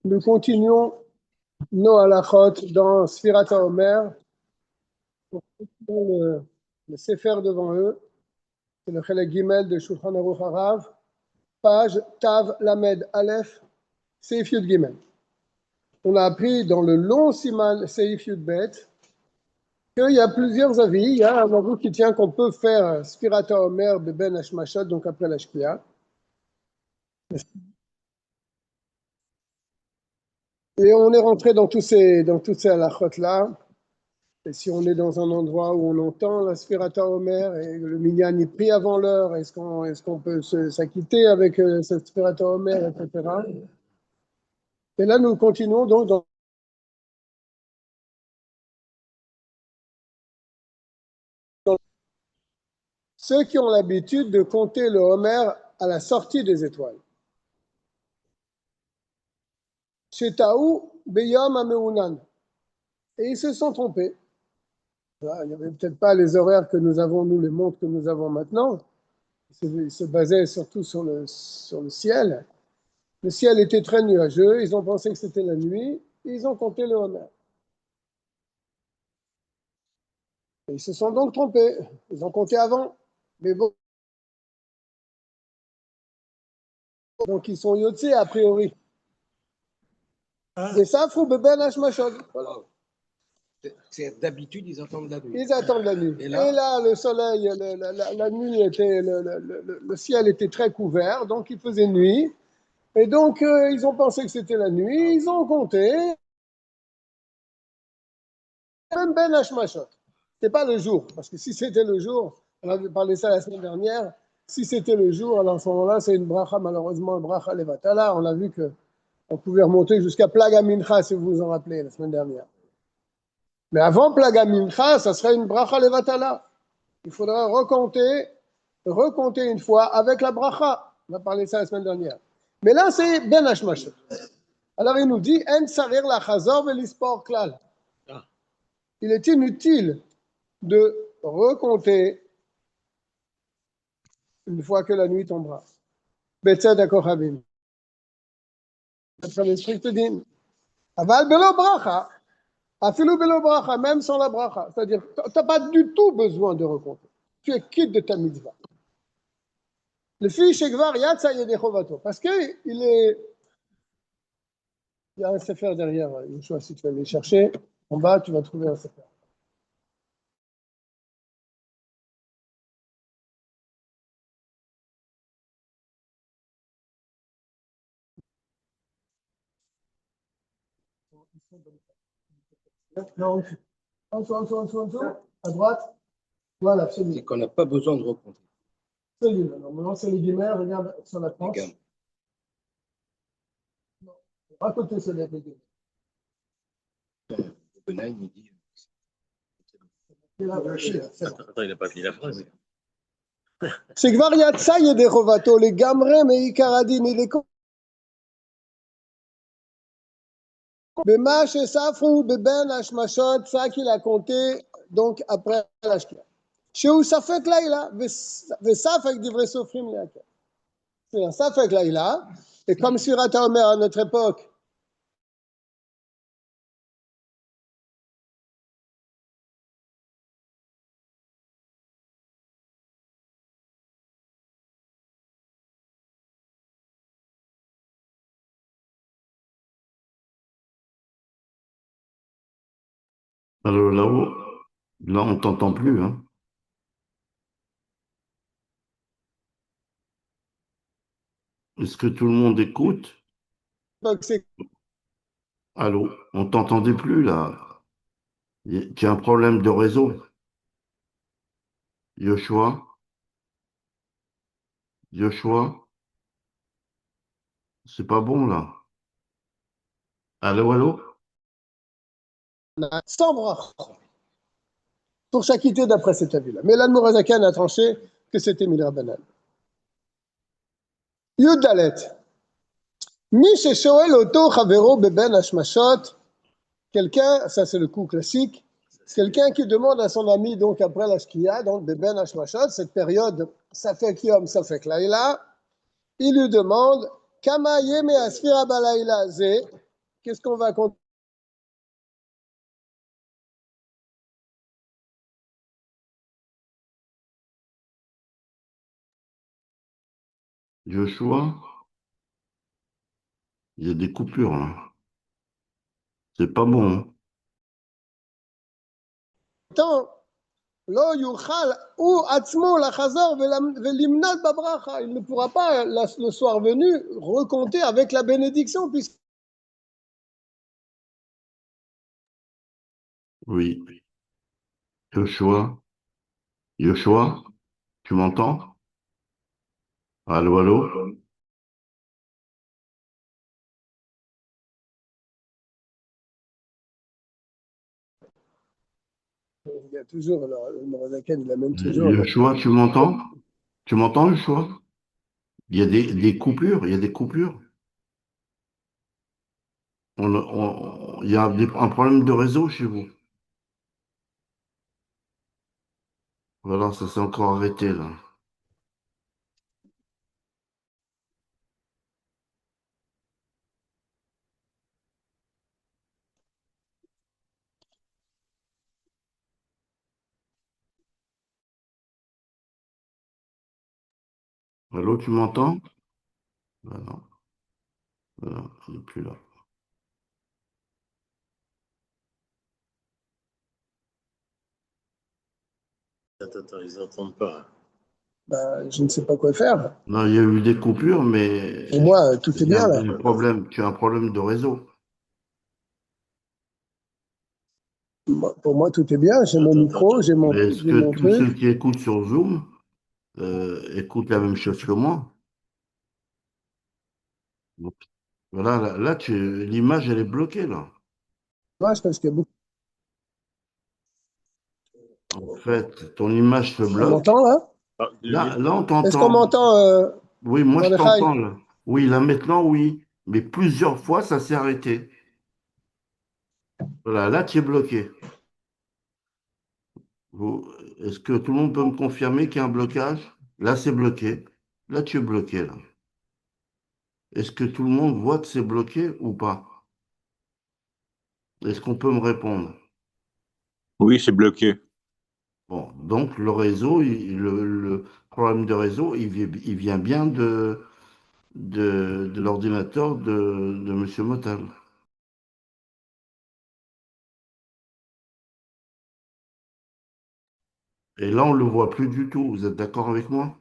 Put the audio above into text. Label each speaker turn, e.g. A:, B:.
A: Nous continuons nos halachot dans Sfirat HaOmer. Le Sefer devant eux, c'est le Chelek Gimel de Shulchan Aruch Harav, page Tav Lamed Aleph, Seif Yud Gimel. On a appris dans le long Siman Seif Yud Bet qu'il y a plusieurs avis. Il y a un avis qui tient qu'on peut faire Sfirat HaOmer Beben Hashmashot, donc après la Shkia. Et on est rentré dans tous ces halachot-là. Et si on est dans un endroit où on entend la Sfirata Omer et le minyan est pris avant l'heure, est-ce qu'on peut s'acquitter avec cette Sfirata Omer, etc. Et là, nous continuons donc dans ceux qui ont l'habitude de compter le Homer à la sortie des étoiles. Shetaou Beyam Ameunan. Et ils se sont trompés. Il n'y avait peut-être pas les horaires que nous avons, nous, les montres que nous avons maintenant. Ils se basaient surtout sur le ciel. Le ciel était très nuageux, ils ont pensé que c'était la nuit, ils ont compté le Homer. Ils se sont donc trompés, ils ont compté avant, mais bon. Donc ils sont yotzés a priori. Et ça, faut beben hashmashod. Voilà.
B: D'habitude, ils attendent la nuit.
A: Ils attendent la nuit. Et là le soleil, la nuit était, le ciel était très couvert, donc il faisait nuit. Et donc ils ont pensé que c'était la nuit, ils ont compté. Même ben hashmashod. C'est pas le jour, parce que si c'était le jour, on avait parlé ça la semaine dernière, si c'était le jour, alors à ce moment-là, c'est une bracha, malheureusement, une bracha levatala. On a vu qu'on pouvait remonter jusqu'à Plaga Mincha, si vous vous en rappelez, la semaine dernière. Mais avant Plaga Mincha, ça serait une bracha levatala. Il faudra recompter une fois avec la bracha. On a parlé ça la semaine dernière. Mais là, c'est ben hashmashot. Alors il nous dit, en sarir la chazor velispor klal. Il est inutile de recompter une fois que la nuit tombera. Betzed HaKochavim. D'après les stricts din. Aval belo bracha. Afilou belo bracha, même sans la bracha. C'est-à-dire, tu n'as pas du tout besoin de recompter. Tu es quitte de ta mitzvah. Le fils Shekvar Yatsa Yedechovato. Parce qu'il est. Il y a un sefer derrière. Yoshua, si tu vas aller chercher, en bas, tu vas trouver un sefer. Non, en dessous, à droite. Voilà, celui-là.
B: C'est qu'on n'a pas besoin de recompter.
A: Celui-là. Normalement, c'est les guillemets. Regarde sur la tranche. À côté, c'est les guillemets.
B: Benaï me dit.
C: Attends, il n'a pas fini la phrase.
A: C'est Gvar Yatsa Yedechovato, les gamre, mais Ikaradin, il est con. Bema Shesafru, Beben Hashmashot, ça qu'il a compté, donc après la Shkia. Chez Safek Laïla, Vesafek d'Ivre Sofrim Leaka. C'est un Safek Laïla, et comme Sfirata Omer à notre époque,
C: Alors là-haut, là, on t'entend plus, hein. Est-ce que tout le monde écoute?
A: c'est
C: Allô, on t'entendait plus, là. Il y a un problème de réseau. Joshua? Joshua? C'est pas bon, là. Allô, allô?
A: sans bracha, pour s'acquitter d'après cet avis-là. Mais l'Admorazakan a tranché que c'était Midrabanan. Yudalet. Mi sheshoel oto chavero beben hashmashot. Quelqu'un, ça c'est le coup classique, quelqu'un qui demande à son ami, donc après la shkia, donc beben hashmashot, cette période, ça fait yom, ça fait laïla, il lui demande, kama yeme asfira balayla ze, qu'est-ce qu'on va compter?
C: Joshua, il y a des coupures là. C'est pas bon, hein.
A: Tant, lo yuchal ou atzmo la chazor velimnat babracha, il ne pourra pas, le soir venu, recompter avec la bénédiction, puisque
C: Oui. Joshua, Joshua, tu m'entends? Allô, allô?
A: il y a toujours, le Morazaken, il amène toujours.
C: Joshua, tu m'entends? Tu m'entends, Joshua? Il y a des coupures, il y a des coupures. Il y a un problème de réseau chez vous. Voilà, ça s'est encore arrêté là. Allô, tu m'entends? Voilà, voilà, il n'est plus là.
B: Attends, ils n'entendent pas.
A: Ben, je ne sais pas quoi faire.
C: Non, il y a eu des coupures, mais
A: Pour moi, tout est
C: il y a
A: bien là.
C: un problème, tu as un problème de réseau.
A: Pour moi, tout est bien. J'ai mon micro, j'ai
C: Mais est-ce que
A: mon
C: tous ceux
A: truc.
C: qui écoutent sur Zoom écoutent la même chose que moi? Donc, voilà, là, l'image, elle est bloquée, là.
A: Moi, c'est parce qu'il y a beaucoup.
C: En fait, ton image se
A: On
C: bloque.
A: m'entend là?
C: Là, on
A: Est-ce qu'on
C: t'entend.
A: m'entend,
C: Oui, moi, je
A: Mordechai?
C: t'entends, là. Oui, là, maintenant, oui. Mais plusieurs fois, ça s'est arrêté. Voilà, là, tu es bloqué. Est-ce que tout le monde peut me confirmer qu'il y a un blocage? Là, c'est bloqué. Là, tu es bloqué, là. Est-ce que tout le monde voit que c'est bloqué ou pas? Est-ce qu'on peut me répondre?
D: Oui, c'est bloqué.
C: Bon, donc le réseau, le problème de réseau, il vient bien de l'ordinateur de Monsieur Motal. Et là, on ne le voit plus du tout. Vous êtes d'accord avec moi?